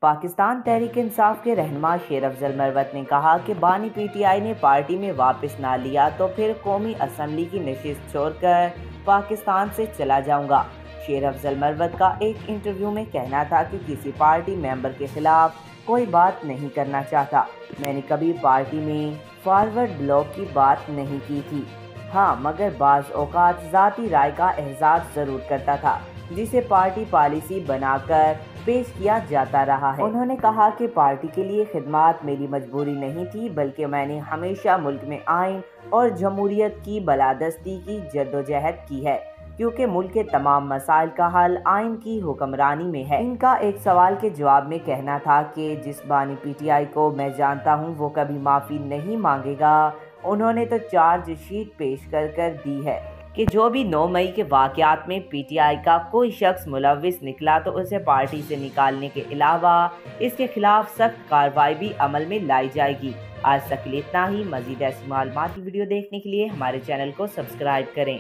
پاکستان تحریک انصاف کے رہنما شیر افضل مروت نے کہا کہ بانی پی ٹی آئی نے پارٹی میں واپس نہ لیا تو پھر قومی اسمبلی کی نشست چھوڑ کر پاکستان سے چلا جاؤں گا۔ شیر افضل مروت کا ایک انٹرویو میں کہنا تھا کہ کسی پارٹی ممبر کے خلاف کوئی بات نہیں کرنا چاہتا۔ میں نے کبھی پارٹی میں فارورڈ بلاک کی بات نہیں کی تھی، ہاں مگر بعض اوقات ذاتی رائے کا احساس ضرور کرتا تھا جسے پارٹی پالیسی بنا کر پیش کیا جاتا رہا ہے۔ انہوں نے کہا کہ پارٹی کے لیے خدمات میری مجبوری نہیں تھی بلکہ میں نے ہمیشہ ملک میں آئین اور جمہوریت کی بالادستی کی جدوجہد کی ہے، کیونکہ ملک کے تمام مسائل کا حل آئین کی حکمرانی میں ہے۔ ان کا ایک سوال کے جواب میں کہنا تھا کہ جس بانی پی ٹی آئی کو میں جانتا ہوں وہ کبھی معافی نہیں مانگے گا۔ انہوں نے تو چارج شیٹ پیش کر دی ہے کہ جو بھی 9 مئی کے واقعات میں پی ٹی آئی کا کوئی شخص ملوث نکلا تو اسے پارٹی سے نکالنے کے علاوہ اس کے خلاف سخت کارروائی بھی عمل میں لائی جائے گی۔ آج تک کے لیے اتنا ہی۔ مزید ایسی معلوماتی ویڈیو دیکھنے کے لیے ہمارے چینل کو سبسکرائب کریں۔